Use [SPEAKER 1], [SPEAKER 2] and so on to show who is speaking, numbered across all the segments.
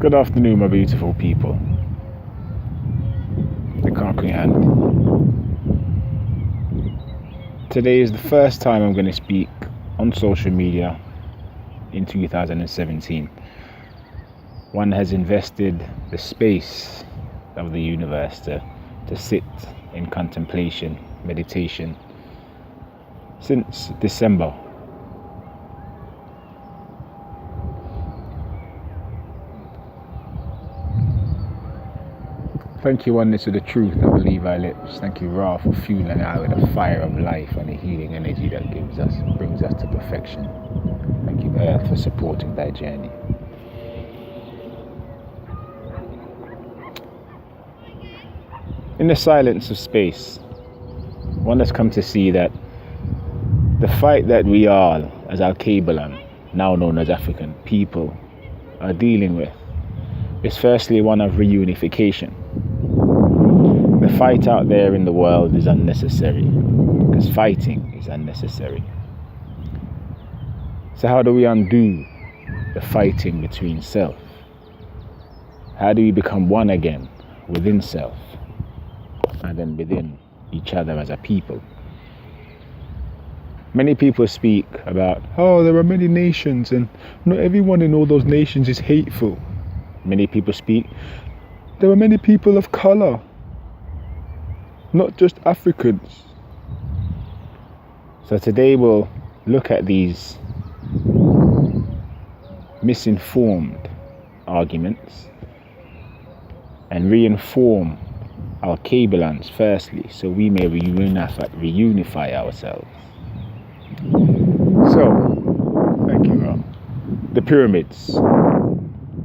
[SPEAKER 1] Good afternoon, my beautiful people. The conquering hand. Today is the first time I'm going to speak on social media in 2017. One has invested the space of the universe to sit in contemplation, meditation since December. Thank you, oneness of the truth that will leave our lips. Thank you, Ra, for fueling out with the fire of life and the healing energy that brings us to perfection. Thank you, Earth, for supporting that journey. In the silence of space, one has come to see that the fight that we all, as Alkebu-Lan, now known as African people, are dealing with is firstly one of reunification. The fight out there in the world is unnecessary, because fighting is unnecessary. So how do we undo the fighting between self? How do we become one again within self and then within each other as a people? Many people speak about, there are many nations and not everyone in all those nations is hateful. Many people speak, there are many people of color, not just Africans. So today we'll look at these misinformed arguments and reinform Alkebu-Lans firstly, so we may reunify ourselves. So, thank you, Ram. The pyramids.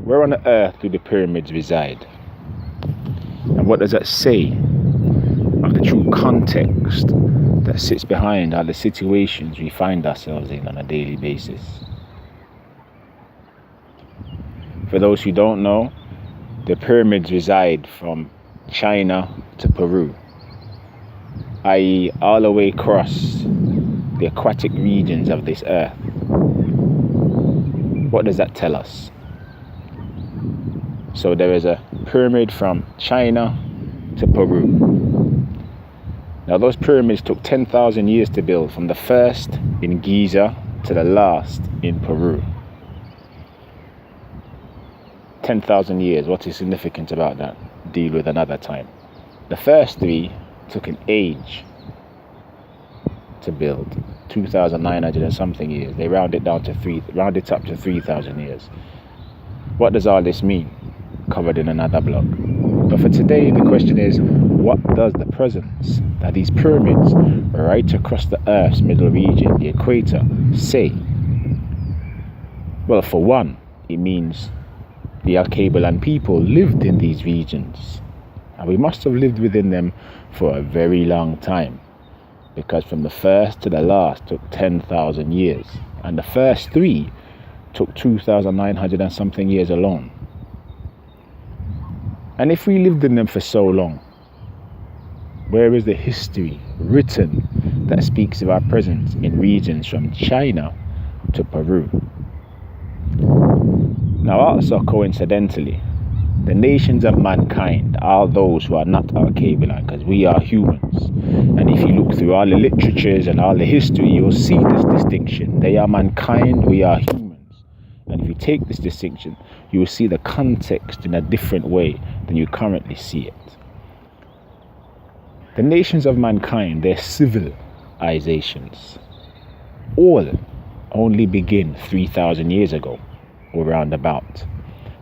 [SPEAKER 1] Where on earth do the pyramids reside? And what does that say of the true context that sits behind all the situations we find ourselves in on a daily basis? For those who don't know, the pyramids reside from China to Peru, i.e. all the way across the aquatic regions of this earth. What does that tell us? So there is a pyramid from China to Peru. Now those pyramids took 10,000 years to build, from the first in Giza to the last in Peru. 10,000 years, what is significant about that? Deal with another time. The first three took an age to build, 2,900 and something years. They round it up to 3,000 years. What does all this mean? Covered in another blog. But for today, the question is, what does the presence that these pyramids right across the Earth's middle region, the equator, say? Well, for one, it means the Alkebu-Lan people lived in these regions, and we must have lived within them for a very long time, because from the first to the last took 10,000 years, and the first three took 2,900 and something years alone. And if we lived in them for so long, where is the history written that speaks of our presence in regions from China to Peru? Now also coincidentally, the nations of mankind are those who are not Alkebu-Lan, because we are humans. And if you look through all the literatures and all the history, you'll see this distinction. They are mankind, we are humans. And if you take this distinction, you will see the context in a different way than you currently see it. The nations of mankind, their civilizations, all only begin 3,000 years ago, or roundabout.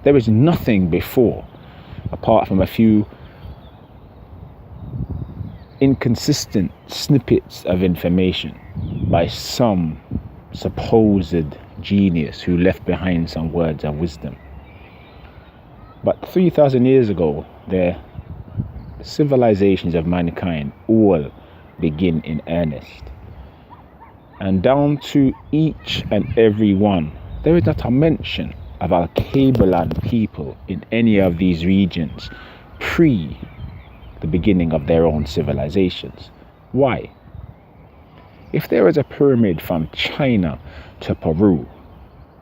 [SPEAKER 1] There is nothing before, apart from a few inconsistent snippets of information by some supposed genius who left behind some words of wisdom. But 3,000 years ago, the civilizations of mankind all begin in earnest. And down to each and every one, there is not a mention of Alkebu-Lan people in any of these regions pre the beginning of their own civilizations. Why? If there is a pyramid from China to Peru,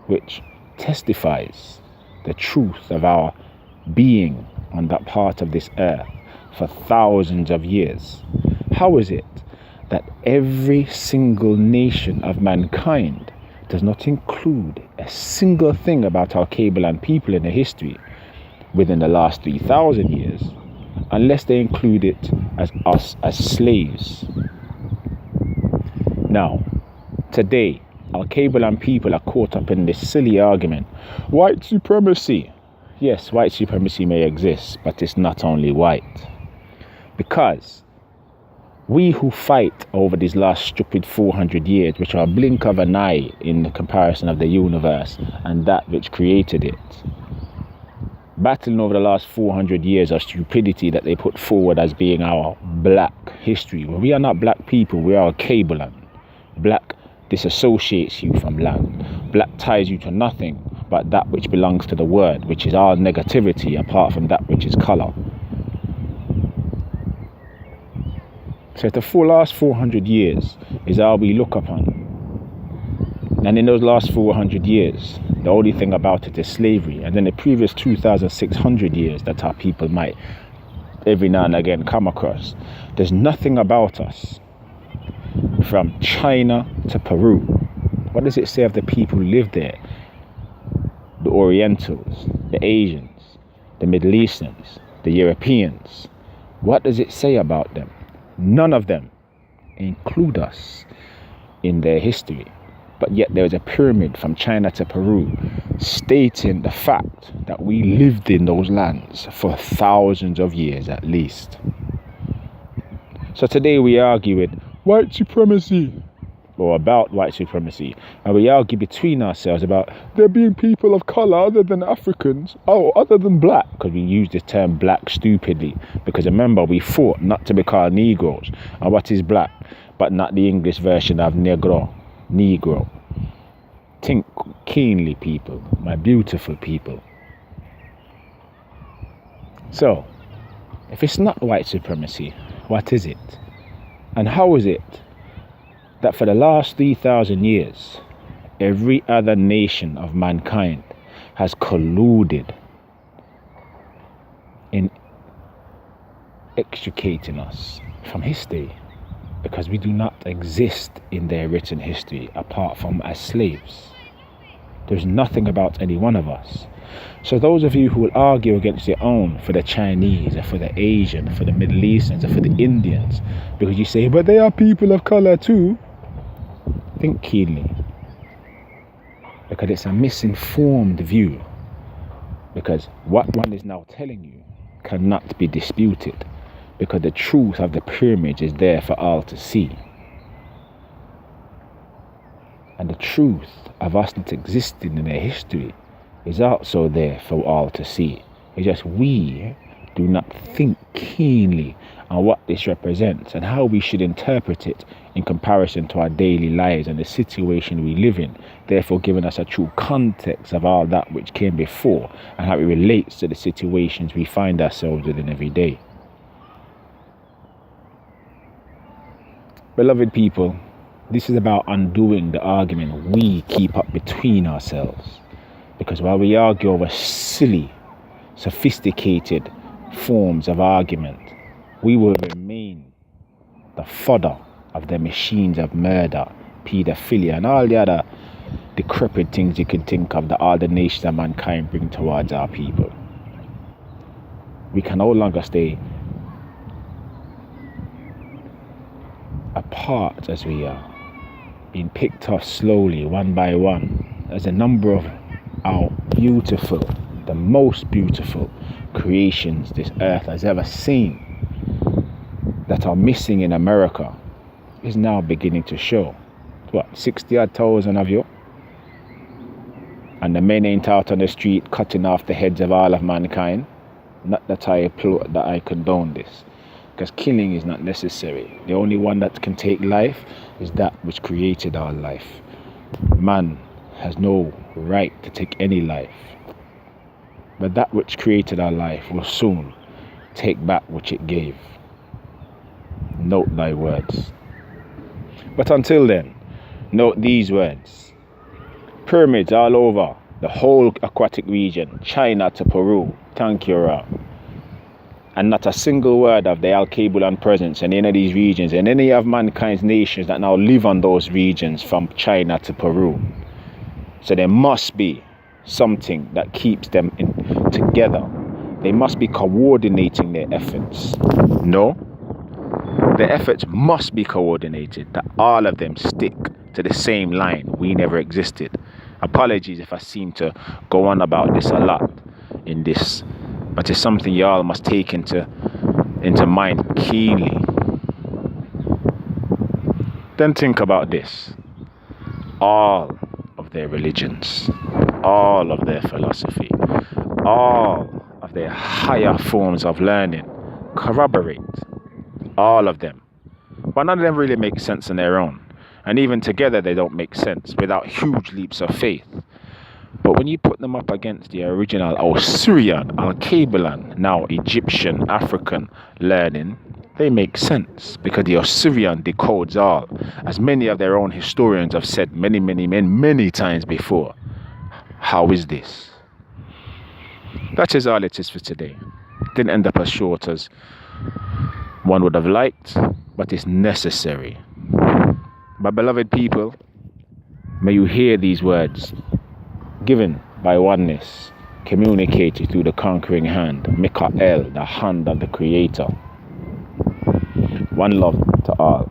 [SPEAKER 1] which testifies the truth of our being on that part of this earth for thousands of years, how is it that every single nation of mankind does not include a single thing about Alkebu-Lan people in the history within the last 3,000 years, unless they include it as us as slaves? Now, today, Alkebu-Lan people are caught up in this silly argument. White supremacy. Yes, white supremacy may exist, but it's not only white. Because we who fight over these last stupid 400 years, which are a blink of an eye in the comparison of the universe and that which created it, battling over the last 400 years of stupidity that they put forward as being our black history. Well, we are not black people, we are Alkebu-Lan. Black disassociates you from land. Black ties you to nothing but that which belongs to the word, which is all negativity apart from that which is color. So the last 400 years is all we look upon. And in those last 400 years, the only thing about it is slavery. And then the previous 2,600 years that our people might every now and again come across, there's nothing about us. From China to Peru, what does it say of the people who live there? The Orientals, the Asians, the Middle Easterns, the Europeans. What does it say about them? None of them include us in their history. But yet there is a pyramid from China to Peru stating the fact that we lived in those lands for thousands of years at least. So today we argue with white supremacy, or about white supremacy, and we argue between ourselves about there being people of color other than Africans, other than black, because we use the term black stupidly, because remember, we fought not to be called Negroes. And what is black but not the English version of negro? Think keenly, people, my beautiful people. So if it's not white supremacy, what is it? And how is it that for the last 3,000 years, every other nation of mankind has colluded in extricating us from history? Because we do not exist in their written history apart from as slaves. There's nothing about any one of us. So those of you who will argue against your own, for the Chinese, or for the Asian, for the Middle Easterns, or for the Indians, because you say, but they are people of color too, think keenly. Because it's a misinformed view. Because what one is now telling you cannot be disputed. Because the truth of the pyramid is there for all to see. And the truth of us not existing in their history is also there for all to see. It's just we do not think keenly on what this represents and how we should interpret it in comparison to our daily lives and the situation we live in, therefore giving us a true context of all that which came before and how it relates to the situations we find ourselves within every day. Beloved people, this is about undoing the argument we keep up between ourselves. Because while we argue over silly, sophisticated forms of argument, we will remain the fodder of the machines of murder, pedophilia, and all the other decrepit things you can think of that all the nations of mankind bring towards our people. We can no longer stay apart as we are, being picked off slowly, one by one, as a number of our beautiful, the most beautiful creations this earth has ever seen that are missing in America is now beginning to show. What, 60,000 of you? And the men ain't out on the street cutting off the heads of all of mankind. Not that I condone this, because killing is not necessary. The only one that can take life is that which created our life. Man has no right to take any life, but that which created our life will soon take back which it gave. Note thy words. But until then, note these words. Pyramids all over The whole aquatic region, China to Peru, thank you, Ra. And not a single word of the Alkebu-Lan presence in any of these regions, and any of mankind's nations that now live on those regions from China to Peru. So there must be something that keeps them together. They must be coordinating their efforts. No, the efforts must be coordinated, that all of them stick to the same line. We never existed. Apologies if I seem to go on about this a lot in this, but it's something y'all must take into mind keenly. Then think about this. All of their religions, all of their philosophy, all of their higher forms of learning corroborate. All of them. But none of them really make sense on their own. And even together they don't make sense without huge leaps of faith. But when you put them up against the original Osirian, Alkebu-Lan, now Egyptian, African learning, they make sense because the Osirian decodes all, as many of their own historians have said many times before. How is this? That is all it is for today. Didn't end up as short as one would have liked, but it's necessary. My beloved people, may you hear these words given by oneness, communicated through the conquering hand, Mikael, the hand of the Creator. One love to all.